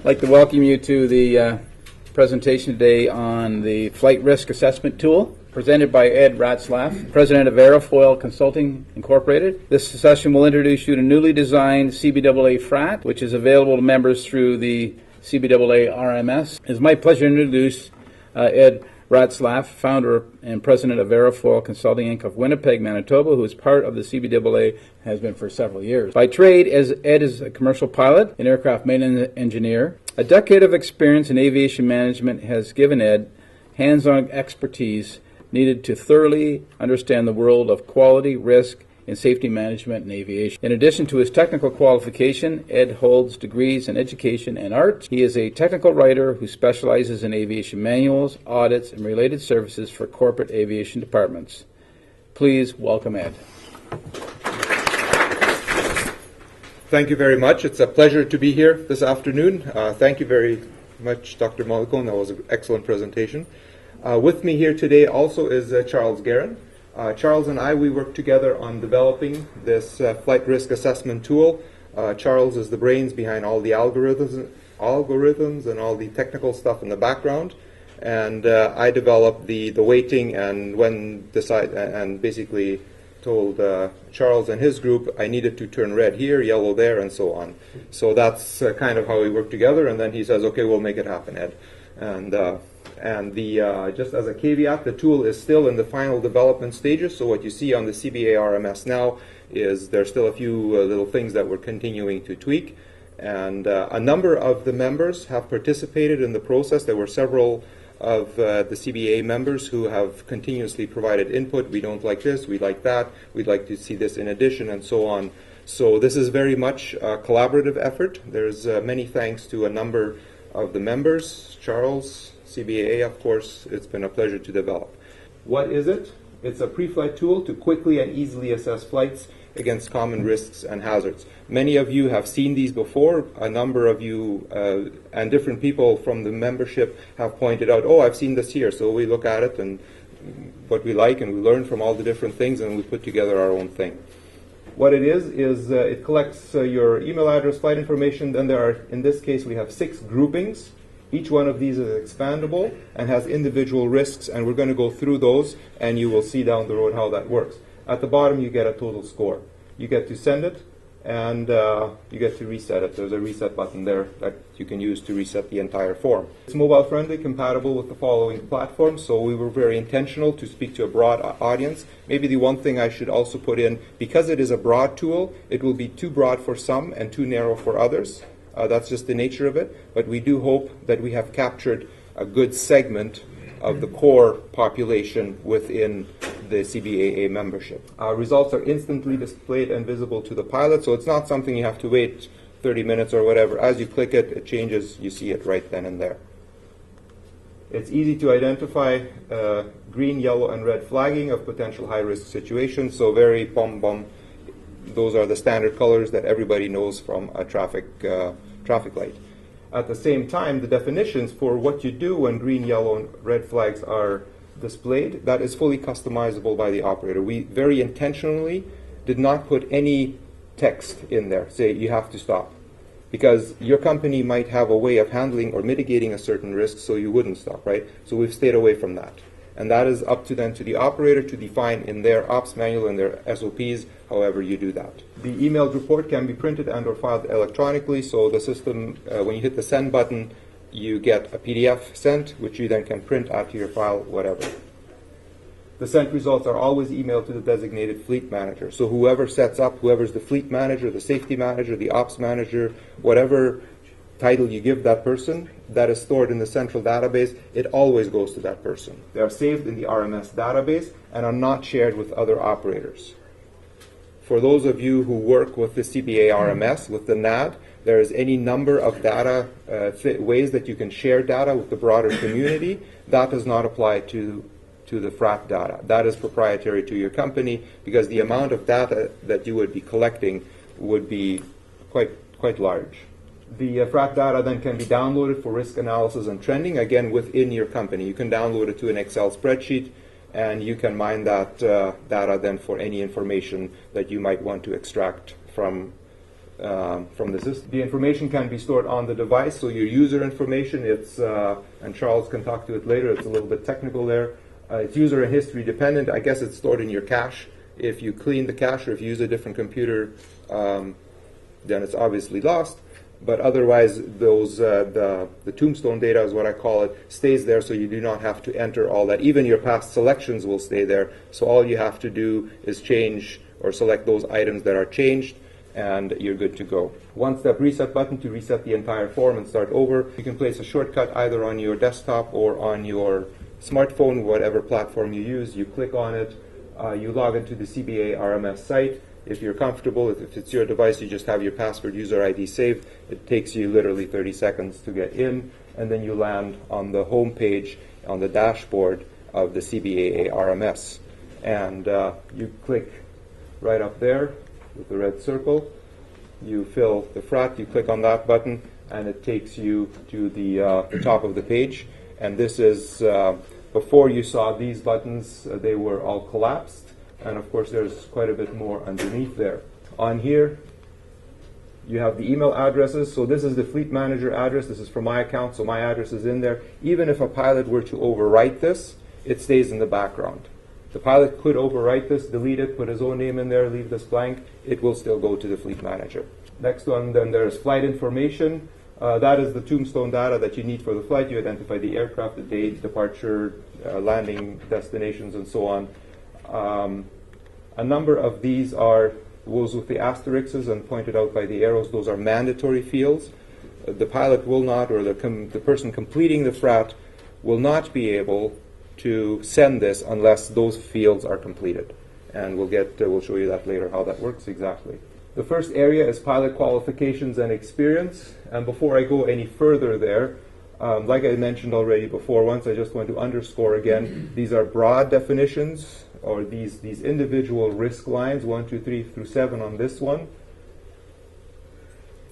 I'd like to welcome you to the presentation today on the Flight Risk Assessment Tool, presented by Ed Ratzlaff, President of Aerofoil Consulting Incorporated. This session will introduce you to newly designed CBAA FRAT, which is available to members through the CBAA RMS. It's my pleasure to introduce Ed Ratzlaff, founder and president of Aerofoil Consulting Inc. of Winnipeg, Manitoba, who is part of the CBAA, has been for several years. By trade, Ed is a commercial pilot, an aircraft maintenance engineer. A decade of experience in aviation management has given Ed hands-on expertise needed to thoroughly understand the world of quality, risk, and safety management in aviation. In addition to his technical qualification, Ed holds degrees in education and art. He is a technical writer who specializes in aviation manuals, audits, and related services for corporate aviation departments. Please welcome Ed. Thank you very much. It's a pleasure to be here this afternoon. Thank you very much, Dr. Mollicone. That was an excellent presentation. With me here today also is Charles Guerin. Charles and we work together on developing this flight risk assessment tool. Charles is the brains behind all the algorithms and all the technical stuff in the background, and I developed the weighting and and basically told Charles and his group I needed to turn red here, yellow there, and so on. So that's kind of how we work together, and then he says, okay, we'll make it happen, Ed. Just as a caveat, the tool is still in the final development stages, so what you see on the CBAA RMS now is there's still a few little things that we're continuing to tweak, and a number of the members have participated in the process. There were several of the CBAA members who have continuously provided input. We don't like this, we like that, we'd like to see this in addition, and so on. So this is very much a collaborative effort. There's many thanks to a number of the members, Charles, CBAA, of course. It's been a pleasure to develop. What is it? It's a pre-flight tool to quickly and easily assess flights against common risks and hazards. Many of you have seen these before. A number of you and different people from the membership have pointed out, oh, I've seen this here. So we look at it and what we like, and we learn from all the different things, and we put together our own thing. What it is it collects your email address, flight information. Then there are, in this case, we have 6 groupings. Each one of these is expandable and has individual risks, and we're going to go through those, and you will see down the road how that works. At the bottom, you get a total score. You get to send it, and you get to reset it. There's a reset button there that you can use to reset the entire form. It's mobile-friendly, compatible with the following platforms, so we were very intentional to speak to a broad audience. Maybe the one thing I should also put in, because it is a broad tool, it will be too broad for some and too narrow for others. That's just the nature of it, but we do hope that we have captured a good segment of the core population within the CBAA membership. Our results are instantly displayed and visible to the pilot, so it's not something you have to wait 30 minutes or whatever. As you click it, it changes, you see it right then and there. It's easy to identify green, yellow, and red flagging of potential high-risk situations, so very bum. Those are the standard colors that everybody knows from a traffic light. At the same time, the definitions for what you do when green, yellow, and red flags are displayed, that is fully customizable by the operator. We very intentionally did not put any text in there, say you have to stop, because your company might have a way of handling or mitigating a certain risk, so you wouldn't stop, right? So we've stayed away from that. And that is up to the operator to define in their ops manual and their SOPs, however you do that. The emailed report can be printed and or filed electronically, so the system, when you hit the send button, you get a PDF sent, which you then can print out to your file, whatever. The sent results are always emailed to the designated fleet manager. So whoever sets up, whoever's the fleet manager, the safety manager, the ops manager, whatever title you give that person, that is stored in the central database, it always goes to that person. They are saved in the RMS database and are not shared with other operators. For those of you who work with the CBAA RMS, with the NAD, there is any number of data ways that you can share data with the broader community. That does not apply to the FRAT data. That is proprietary to your company, because the amount of data that you would be collecting would be quite large. The FRAT data then can be downloaded for risk analysis and trending, again within your company. You can download it to an Excel spreadsheet, and you can mine that data then for any information that you might want to extract from from the system. The information can be stored on the device, so your user information, and Charles can talk to it later, it's a little bit technical there. It's user and history dependent. I guess it's stored in your cache. If you clean the cache or if you use a different computer, then it's obviously lost. But otherwise, the tombstone data is what I call it, stays there, so you do not have to enter all that. Even your past selections will stay there. So all you have to do is change or select those items that are changed, and you're good to go. One-step reset button to reset the entire form and start over. You can place a shortcut either on your desktop or on your smartphone, whatever platform you use. You click on it. You log into the CBAA RMS site. If you're comfortable, if it's your device, you just have your password user ID saved. It takes you literally 30 seconds to get in, and then you land on the home page on the dashboard of the CBAA RMS. And you click right up there with the red circle. You fill the FRAT, you click on that button, and it takes you to the top of the page. And this is, before you saw these buttons, they were all collapsed. And of course, there's quite a bit more underneath there. On here, you have the email addresses. So this is the Fleet Manager address. This is for my account, so my address is in there. Even if a pilot were to overwrite this, it stays in the background. The pilot could overwrite this, delete it, put his own name in there, leave this blank. It will still go to the Fleet Manager. Next one, then there's flight information. That is the tombstone data that you need for the flight. You identify the aircraft, the date, departure, landing destinations, and so on. A number of these are those with the asterisks and pointed out by the arrows. Those are mandatory fields. The pilot will not, or the person completing the FRAT will not be able to send this unless those fields are completed. And we'll show you that later, how that works exactly. The first area is pilot qualifications and experience. And before I go any further there, like I mentioned already before, once I just want to underscore again, these are broad definitions, or these individual risk lines, 1, 2, 3 through 7 on this one.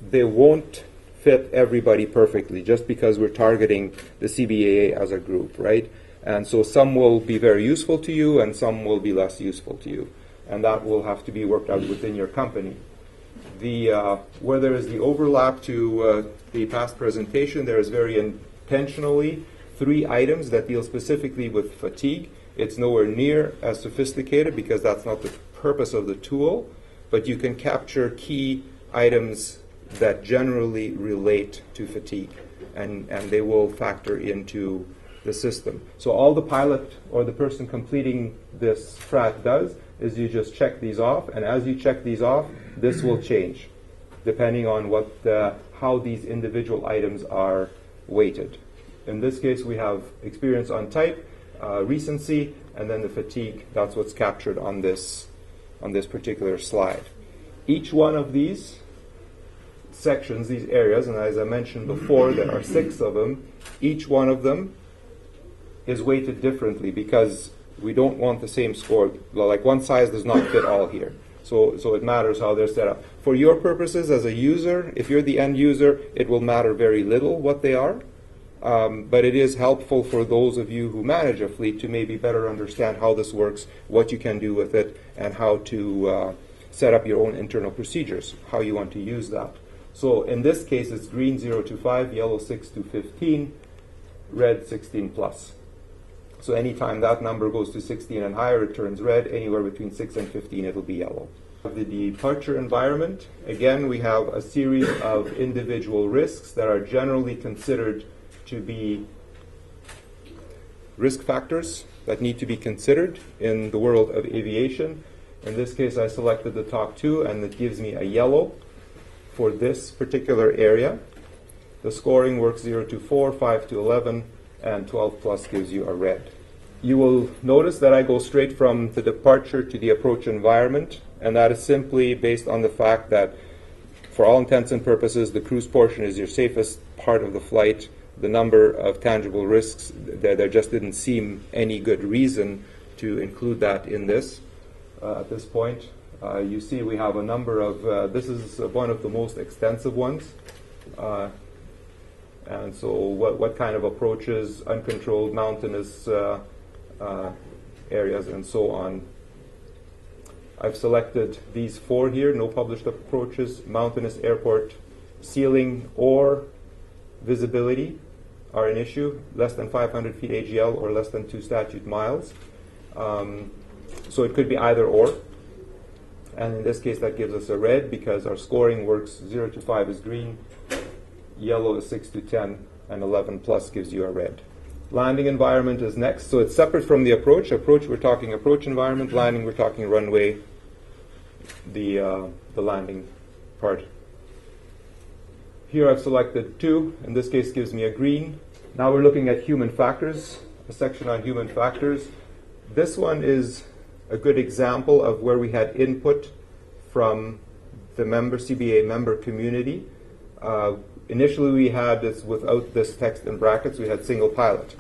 They won't fit everybody perfectly just because we're targeting the CBAA as a group, right? And so some will be very useful to you and some will be less useful to you. And that will have to be worked out within your company. Where there is the overlap to the past presentation, there is very intentionally 3 items that deal specifically with fatigue. It's nowhere near as sophisticated because that's not the purpose of the tool, but you can capture key items that generally relate to fatigue, and they will factor into the system. So all the pilot or the person completing this FRAT does is you just check these off, and as you check these off, this will change depending on how these individual items are weighted. In this case, we have experience on type, recency, and then the fatigue. That's what's captured on this particular slide. Each one of these sections, these areas, and as I mentioned before, there are 6 of them. Each one of them is weighted differently because we don't want the same score. Like one size does not fit all here. So it matters how they're set up. For your purposes as a user, if you're the end user, it will matter very little what they are. But it is helpful for those of you who manage a fleet to maybe better understand how this works, what you can do with it, and how to set up your own internal procedures, how you want to use that. So in this case, it's green 0 to 5, yellow 6 to 15, red 16 plus. So anytime that number goes to 16 and higher, it turns red. Anywhere between 6 and 15, it'll be yellow. The departure environment, again, we have a series of individual risks that are generally considered to be risk factors that need to be considered in the world of aviation. In this case, I selected the top 2, and it gives me a yellow for this particular area. The scoring works 0 to 4, 5 to 11, and 12 plus gives you a red. You will notice that I go straight from the departure to the approach environment, and that is simply based on the fact that, for all intents and purposes, the cruise portion is your safest part of the flight. The number of tangible risks, there just didn't seem any good reason to include that in this at this point. You see we have a number of, this is one of the most extensive ones. And so what kind of approaches, uncontrolled mountainous areas, and so on. I've selected these 4 here, no published approaches, mountainous airport, ceiling or visibility are an issue, less than 500 feet AGL or less than 2 statute miles. So it could be either or. And in this case, that gives us a red because our scoring works 0 to 5 is green, yellow is 6 to 10, and 11 plus gives you a red. Landing environment is next. So it's separate from the approach. Approach, we're talking approach environment. Landing, we're talking runway, the landing part. Here I've selected 2. In this case, gives me a green. Now we're looking at human factors, a section on human factors. This one is a good example of where we had input from the CBAA member community. Initially, we had this without this text in brackets. We had single pilot.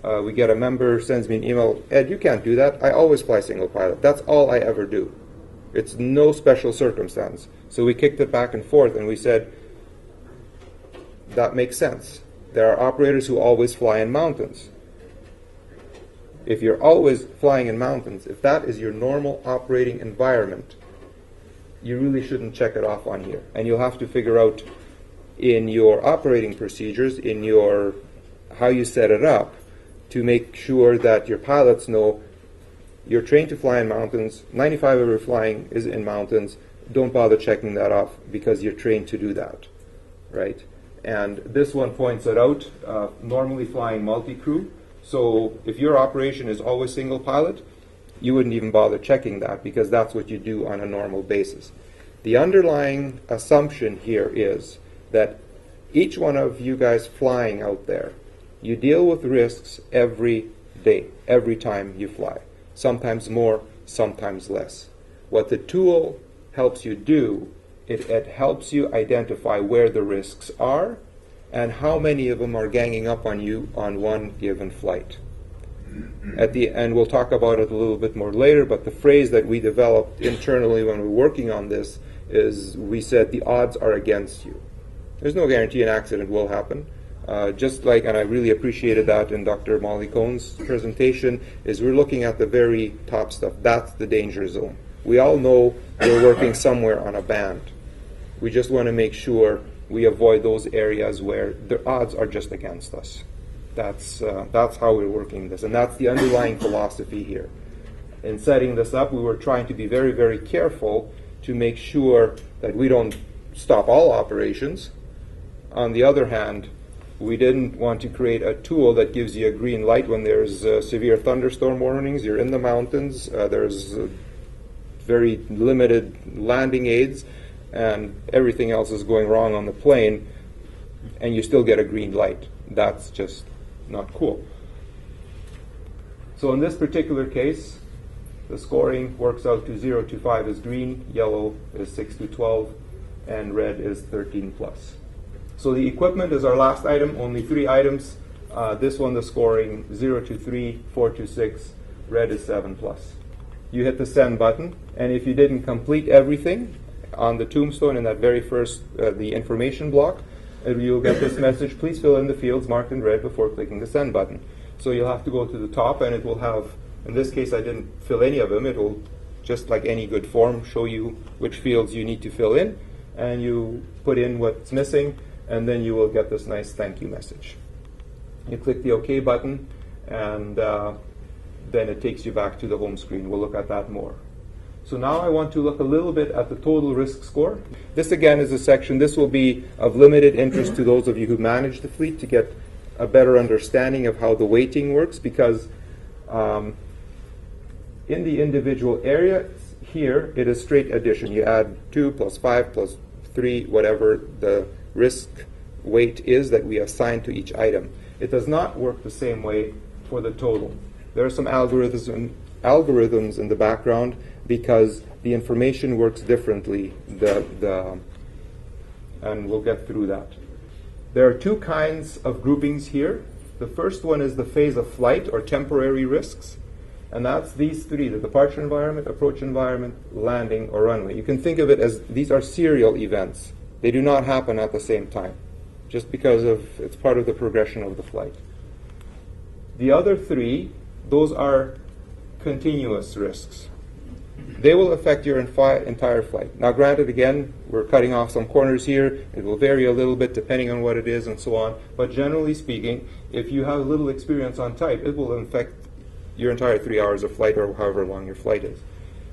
We get a member sends me an email, Ed, you can't do that. I always fly single pilot. That's all I ever do. It's no special circumstance. So we kicked it back and forth, and we said, that makes sense. There are operators who always fly in mountains. If you're always flying in mountains, if that is your normal operating environment, you really shouldn't check it off on here. And you'll have to figure out in your operating procedures, in your how you set it up, to make sure that your pilots know you're trained to fly in mountains, 95 of your flying is in mountains, don't bother checking that off because you're trained to do that, right? And this one points it out, normally flying multi-crew. So if your operation is always single pilot, you wouldn't even bother checking that because that's what you do on a normal basis. The underlying assumption here is that each one of you guys flying out there, you deal with risks every day, every time you fly. Sometimes more, sometimes less. What the tool helps you do, it helps you identify where the risks are and how many of them are ganging up on you on one given flight. At the end, we'll talk about it a little bit more later, but the phrase that we developed internally when we were working on this is we said the odds are against you. There's no guarantee an accident will happen. Just like, and I really appreciated that in Dr. Molly Cohn's presentation, is we're looking at the very top stuff. That's the danger zone. We all know we're working somewhere on a band. We just want to make sure we avoid those areas where the odds are just against us. That's how we're working this, and that's the underlying philosophy here. In setting this up, we were trying to be very, very careful to make sure that we don't stop all operations. On the other hand, we didn't want to create a tool that gives you a green light when there's severe thunderstorm warnings, you're in the mountains, there's very limited landing aids, and everything else is going wrong on the plane, and you still get a green light. That's just not cool. So in this particular case, the scoring works out to 0 to 5 is green, yellow is 6 to 12, and red is 13 plus. So the equipment is our last item, only 3 items. This one, the scoring 0 to 3, 4 to 6, red is 7 plus. You hit the send button, and if you didn't complete everything on the tombstone in that very first, the information block, you'll get this message, please fill in the fields marked in red before clicking the send button. So you'll have to go to the top, and it will have, in this case I didn't fill any of them, it will, just like any good form, show you which fields you need to fill in, and you put in what's missing, and then you will get this nice thank you message. You click the OK button, and then it takes you back to the home screen. We'll look at that more. So now I want to look a little bit at the total risk score. This again is a section, this will be of limited interest to those of you who manage the fleet to get a better understanding of how the weighting works, because in the individual area here, it is straight addition. You add 2 plus 5 plus 3, whatever the risk weight is that we assign to each item. It does not work the same way for the total. There are some algorithms in the background because the information works differently, and we'll get through that. There are 2 kinds of groupings here. The first one is the phase of flight or temporary risks, and that's these 3, the departure environment, approach environment, landing, or runway. You can think of it as these are serial events. They do not happen at the same time, just because it's part of the progression of the flight. The other 3, those are continuous risks. they will affect your entire flight. Now granted, again, we're cutting off some corners here. It will vary a little bit depending on what it is and so on. But generally speaking, if you have little experience on type, it will affect your entire 3 hours of flight or however long your flight is.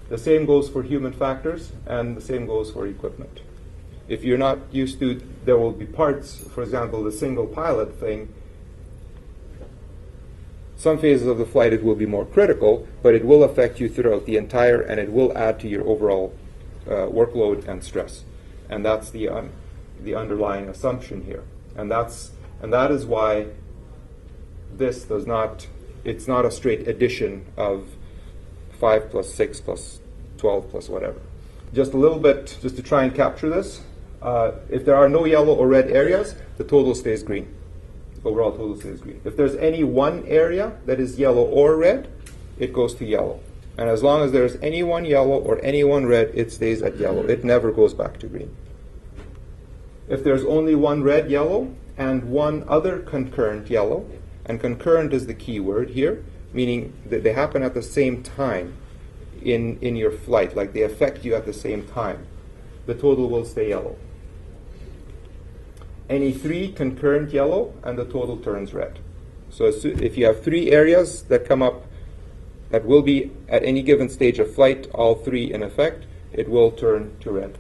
The same goes for human factors, and the same goes for equipment. If you're not used to, there will be parts, for example, the single pilot thing, some phases of the flight it will be more critical, but it will affect you throughout the entire, and it will add to your overall workload and stress. And that's the underlying assumption here. And that is why this does not, it's not a straight addition of 5 plus 6 plus 12 plus whatever. Just a little bit, just to try and capture this, if there are no yellow or red areas, the total stays green. Overall total stays green. If there's any one area that is yellow or red, it goes to yellow. And as long as there's any one yellow or any one red, it stays at yellow. It never goes back to green. If there's only one red yellow and one other concurrent yellow, and concurrent is the key word here, meaning that they happen at the same time in your flight, like they affect you at the same time, the total will stay yellow. Any 3 concurrent yellow and the total turns red. So if you have 3 areas that come up that will be at any given stage of flight, all 3 in effect, it will turn to red.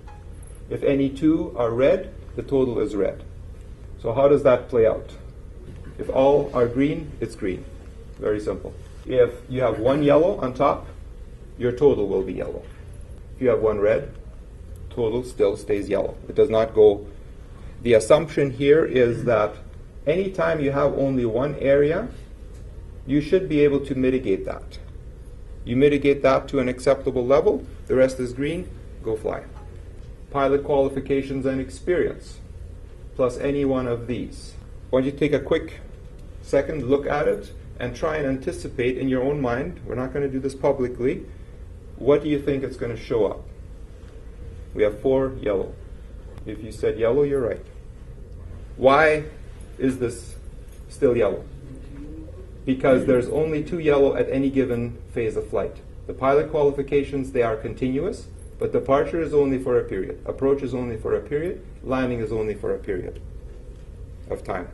If any 2 are red, the total is red. So how does that play out? If all are green, it's green. Very simple. If you have 1 yellow on top, your total will be yellow. If you have 1 red, total still stays yellow. It does not go. The assumption here is that anytime you have only one area, you should be able to mitigate that. You mitigate that to an acceptable level, the rest is green, go fly. Pilot qualifications and experience, plus any one of these. I want you to take a quick second, look at it, and try and anticipate in your own mind, we're not going to do this publicly, what do you think it's going to show up? We have 4 yellow. If you said yellow, you're right. Why is this still yellow? Because there's only 2 yellow at any given phase of flight. The pilot qualifications, they are continuous, but departure is only for a period. Approach is only for a period. Landing is only for a period of time.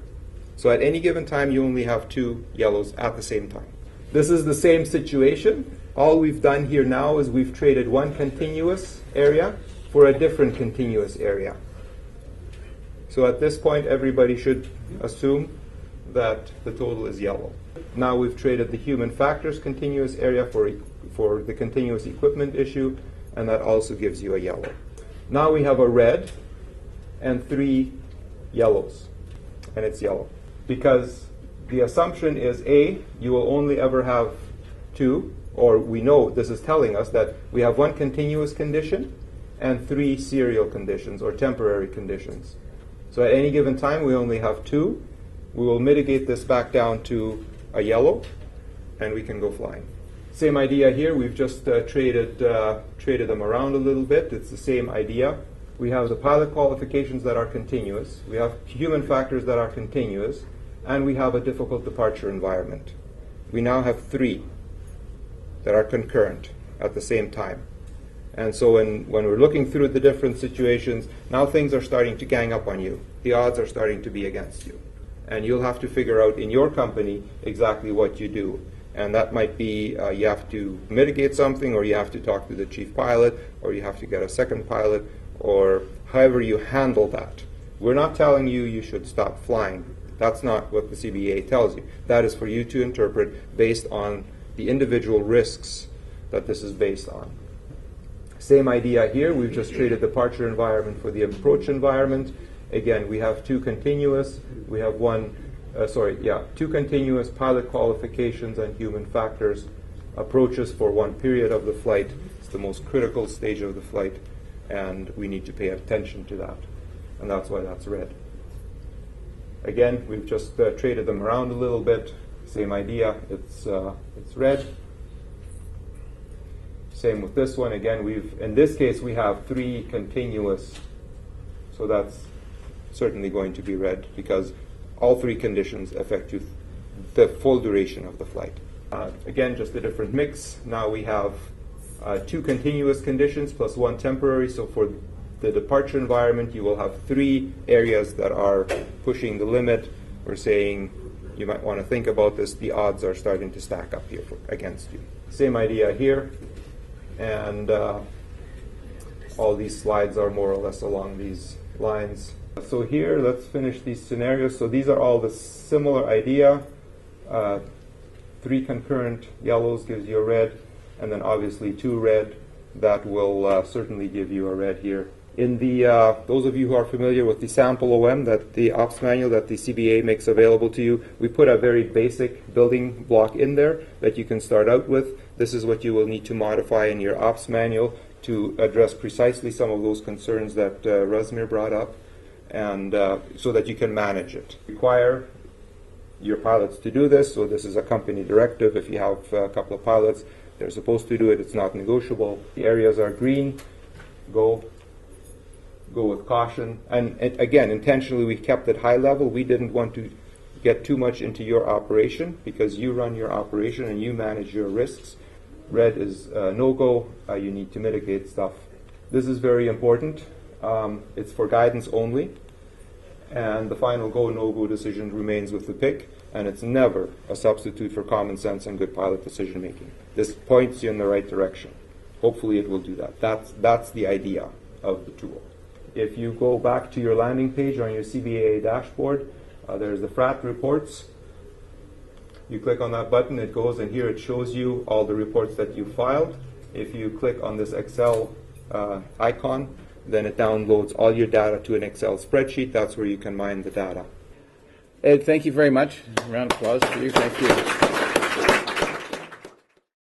So at any given time, you only have 2 yellows at the same time. This is the same situation. All we've done here now is we've traded one continuous area for a different continuous area. So at this point, everybody should assume that the total is yellow. Now we've traded the human factors continuous area for the continuous equipment issue, and that also gives you a yellow. Now we have a red and 3 yellows, and it's yellow. Because the assumption is A, you will only ever have 2, or we know this is telling us that we have 1 continuous condition and 3 serial conditions or temporary conditions. So at any given time, we only have 2. We will mitigate this back down to a yellow, and we can go flying. Same idea here. We've just traded them around a little bit. It's the same idea. We have the pilot qualifications that are continuous. We have human factors that are continuous, and we have a difficult departure environment. We now have 3 that are concurrent at the same time. And so when we're looking through the different situations, now things are starting to gang up on you. The odds are starting to be against you. And you'll have to figure out in your company exactly what you do. And that might be you have to mitigate something, or you have to talk to the chief pilot, or you have to get a second pilot, or however you handle that. We're not telling you you should stop flying. That's not what the CBAA tells you. That is for you to interpret based on the individual risks that this is based on. Same idea here. We've just traded the departure environment for the approach environment. Again, we have 2 continuous. We have 2 continuous pilot qualifications and human factors. Approaches for 1 period of the flight. It's the most critical stage of the flight, and we need to pay attention to that. And that's why that's red. Again, we've just traded them around a little bit. Same idea. It's red. Same with this one. Again, in this case, we have 3 continuous, so that's certainly going to be red because all 3 conditions affect you the full duration of the flight. Again, just a different mix. Now we have 2 continuous conditions plus 1 temporary. So for the departure environment, you will have 3 areas that are pushing the limit. We're saying you might want to think about this. The odds are starting to stack up here against you. Same idea here. And all these slides are more or less along these lines. So here, let's finish these scenarios. So these are all the similar idea. 3 concurrent yellows gives you a red, and then obviously 2 red. That will certainly give you a red here. In the those of you who are familiar with the sample OM, that the ops manual that the CBAA makes available to you, we put a very basic building block in there that you can start out with. This is what you will need to modify in your ops manual to address precisely some of those concerns that Razmir brought up, and so that you can manage it. Require your pilots to do this, so this is a company directive. If you have a couple of pilots, they're supposed to do it. It's not negotiable. The areas are green. Go with caution. And again, intentionally, we kept it high level. We didn't want to get too much into your operation because you run your operation and you manage your risks. Red is no-go. You need to mitigate stuff. This is very important. It's for guidance only. And the final go, no-go decision remains with the PIC. And it's never a substitute for common sense and good pilot decision making. This points you in the right direction. Hopefully it will do that. That's the idea of the tool. If you go back to your landing page on your CBAA dashboard, there's the FRAT reports. You click on that button, it goes, and here it shows you all the reports that you filed. If you click on this Excel icon, then it downloads all your data to an Excel spreadsheet. That's where you can mine the data. Ed, thank you very much. A round of applause for you. Thank you.